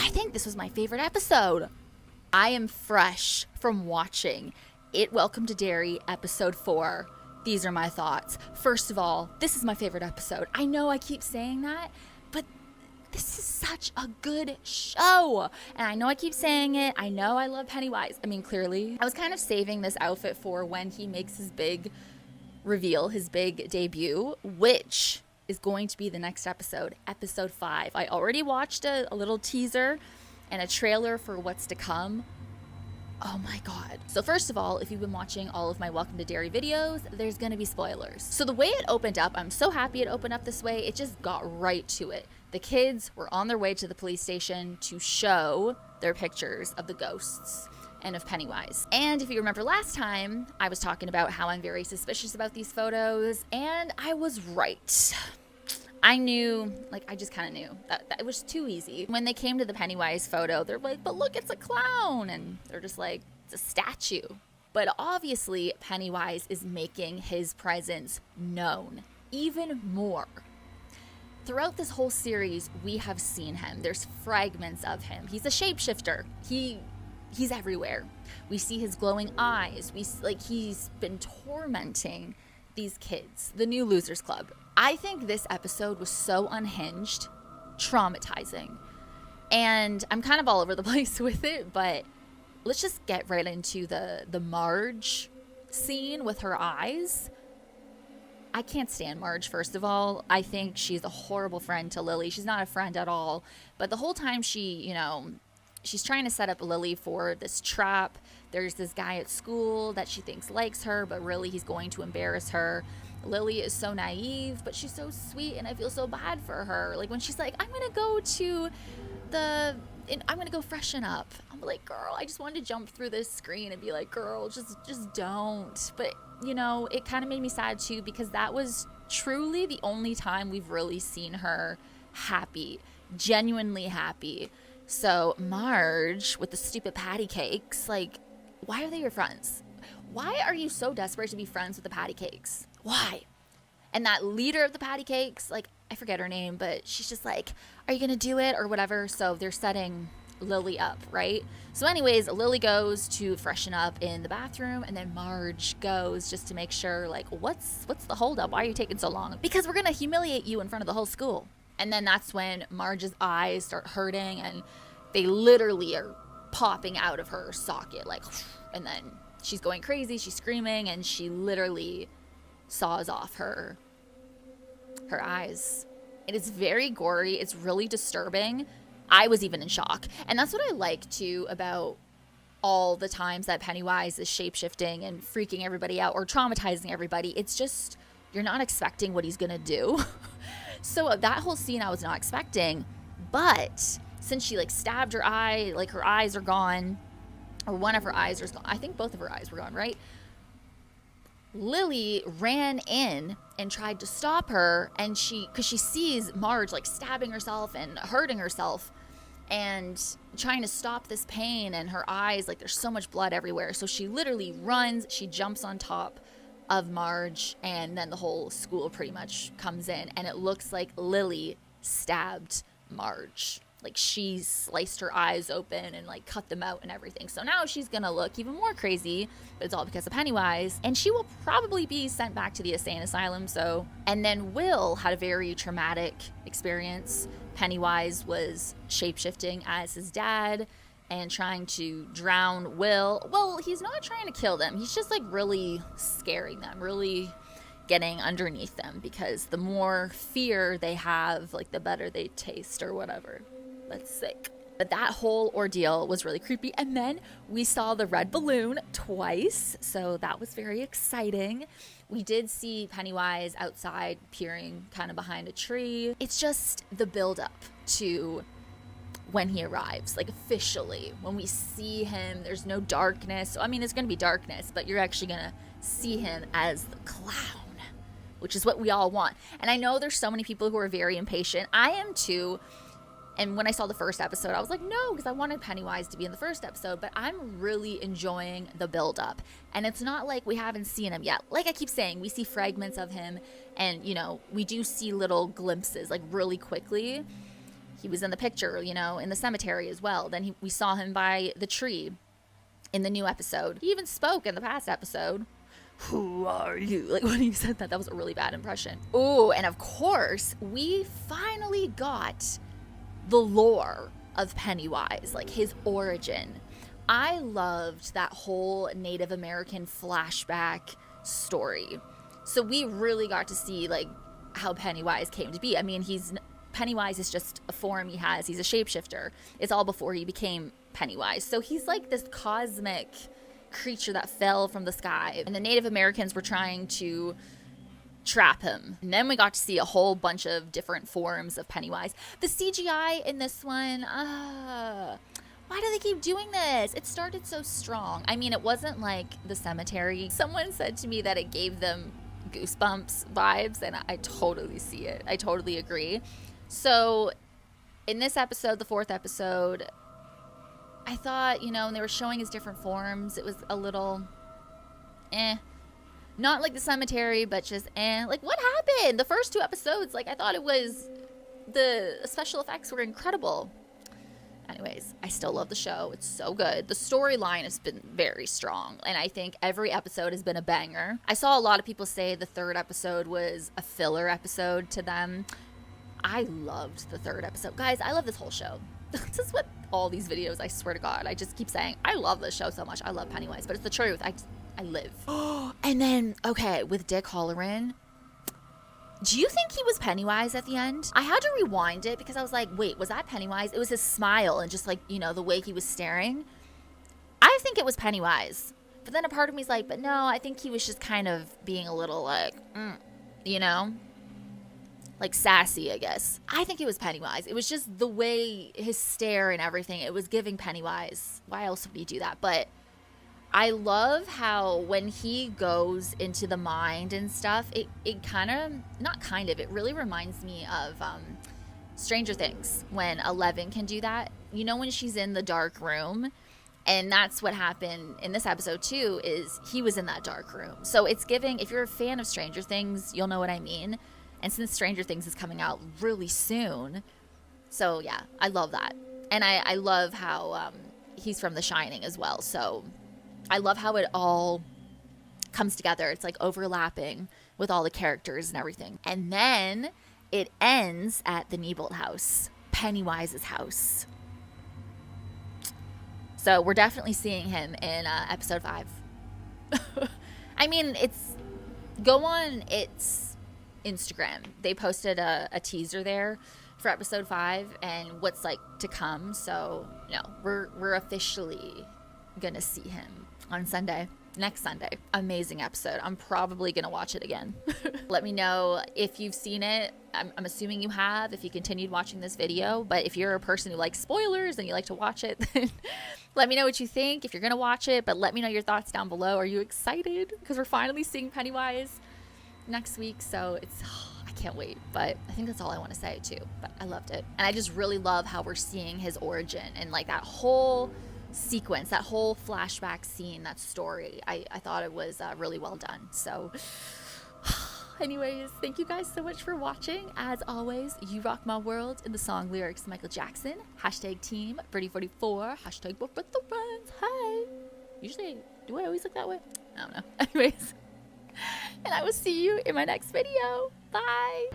I think this was my favorite episode. I am fresh from watching It Welcome to Derry episode 4. These are my thoughts. First of all, this is my favorite episode. I know I keep saying that, but this is such a good show. And I know I keep saying it. I know I love Pennywise. I mean, clearly. I was kind of saving this outfit for when he makes his big reveal, his big debut, which is going to be the next episode, episode 5. I already watched a little teaser and a trailer for what's to come. Oh my god. So first of all, if you've been watching all of my Welcome to Derry videos, there's gonna be spoilers. So the way it opened up, I'm so happy it opened up this way. It just got right to it. The kids were on their way to the police station to show their pictures of the ghosts and of Pennywise. And if you remember last time, I was talking about how I'm very suspicious about these photos, and I was right. I knew, I just kind of knew that it was too easy. When they came to the Pennywise photo, they're like, but look, it's a clown. And they're just like, it's a statue. But obviously, Pennywise is making his presence known even more. Throughout this whole series, we have seen him. There's fragments of him. He's a shapeshifter. He's everywhere. We see his glowing eyes. He's been tormenting these kids, the new Losers Club. I think this episode was so unhinged, traumatizing, and I'm kind of all over the place with it, but let's just get right into the Marge scene with her eyes. I can't stand Marge, first of all. I think she's a horrible friend to Lily. She's not a friend at all, but the whole time she's trying to set up Lily for this trap. There's this guy at school that she thinks likes her, but really he's going to embarrass her. Lily is so naive, but she's so sweet, and I feel so bad for her. Like when she's like, I'm gonna go freshen up. I'm like, girl, I just wanted to jump through this screen and be like, girl, just don't. But it kind of made me sad too, because that was truly the only time we've really seen her happy, genuinely happy. So Marge with the stupid patty cakes, why are they your friends? Why are you so desperate to be friends with the patty cakes? Why? And that leader of the patty cakes, I forget her name, but she's just like, are you going to do it or whatever? So they're setting Lily up, right? So anyways, Lily goes to freshen up in the bathroom, and then Marge goes just to make sure, what's the holdup? Why are you taking so long? Because we're going to humiliate you in front of the whole school. And then that's when Marge's eyes start hurting, and they literally are popping out of her socket, and then she's going crazy, she's screaming, and she literally saws off her eyes. It is very gory. It's really disturbing. I was even in shock. And that's what I like too about all the times that Pennywise is shapeshifting and freaking everybody out or traumatizing everybody. It's just, you're not expecting what he's gonna do. So that whole scene I was not expecting, but since she stabbed her eye, her eyes are gone, or one of her eyes was gone. I think both of her eyes were gone, right? Lily ran in and tried to stop her, and because she sees Marge stabbing herself and hurting herself and trying to stop this pain, and her eyes, there's so much blood everywhere. So she literally runs, she jumps on top of Marge, and then the whole school pretty much comes in, and it looks like Lily stabbed Marge. She sliced her eyes open and cut them out and everything. So now she's gonna look even more crazy, but it's all because of Pennywise, and she will probably be sent back to the insane asylum. And then Will had a very traumatic experience. Pennywise was shapeshifting as his dad and trying to drown Will. Well, he's not trying to kill them. He's just really scaring them, really getting underneath them, because the more fear they have, the better they taste or whatever. That's sick. But that whole ordeal was really creepy. And then we saw the red balloon twice, so that was very exciting. We did see Pennywise outside peering kind of behind a tree. It's just the buildup to when he arrives, officially. When we see him, there's no darkness. I mean, there's going to be darkness, but you're actually going to see him as the clown, which is what we all want. And I know there's so many people who are very impatient. I am too. And when I saw the first episode, I was like, no, because I wanted Pennywise to be in the first episode. But I'm really enjoying the buildup. And it's not like we haven't seen him yet. Like I keep saying, we see fragments of him. And, we do see little glimpses, really quickly. He was in the picture, in the cemetery as well. Then we saw him by the tree in the new episode. He even spoke in the past episode. Who are you? Like, when he said that, that was a really bad impression. Oh, and of course, we finally got the lore of Pennywise, like his origin. I loved that whole Native American flashback story. So we really got to see like how Pennywise came to be. I mean, Pennywise is just a form he has. He's a shapeshifter. It's all before he became Pennywise. So he's like this cosmic creature that fell from the sky. And the Native Americans were trying to trap him. And then we got to see a whole bunch of different forms of Pennywise. The CGI in this one, why do they keep doing this? It started so strong. I mean, it wasn't like the cemetery. Someone said to me that it gave them Goosebumps vibes, and I totally see it. I totally agree. So in this episode, the 4th episode, I thought, when they were showing his different forms, it was a little not like the cemetery, but just like, what happened? The first 2 episodes, like, I thought the special effects were incredible. Anyways, I still love the show. It's so good. The storyline has been very strong, and I think every episode has been a banger. I saw a lot of people say the 3rd episode was a filler episode to them. I loved the 3rd episode. Guys, I love this whole show. This is what all these videos, I swear to God, I just keep saying, I love this show so much. I love Pennywise, but it's the truth. I live. And then, okay, with Dick Halloran, do you think he was Pennywise at the end? I had to rewind it because I was like, wait, was that Pennywise? It was his smile and just like, the way he was staring. I think it was Pennywise. But then a part of me is like, but no, I think he was just kind of being a little like, like sassy, I guess. I think it was Pennywise. It was just the way his stare and everything. It was giving Pennywise. Why else would he do that? But I love how when he goes into the mind and stuff, it really reminds me of Stranger Things, when Eleven can do that. When she's in the dark room, and that's what happened in this episode too, is he was in that dark room. So it's giving, if you're a fan of Stranger Things, you'll know what I mean. And since Stranger Things is coming out really soon, so yeah, I love that. And I love how he's from The Shining as well, so I love how it all comes together. It's like overlapping with all the characters and everything. And then it ends at the Neibolt house, Pennywise's house. So we're definitely seeing him in episode 5. I mean, go on its Instagram. They posted a teaser there for episode 5 and what's like to come. So, we're officially gonna see him on next Sunday. Amazing episode. I'm probably gonna watch it again. Let me know if you've seen it. I'm assuming you have, if you continued watching this video. But if you're a person who likes spoilers and you like to watch it, then let me know what you think if you're gonna watch it. But let me know your thoughts down below. Are you excited? Because we're finally seeing Pennywise next week, so I can't wait. But I think that's all I want to say too. But I loved it, and I just really love how we're seeing his origin and like that whole sequence, that whole flashback scene, that story. I thought it was really well done. So anyways, thank you guys so much for watching. As always, you rock my world in the song lyrics Michael Jackson. Hashtag team Birdie44. Hashtag book with the friends. Hi. Usually, do I always look that way? I don't know. Anyways, and I will see you in my next video. Bye.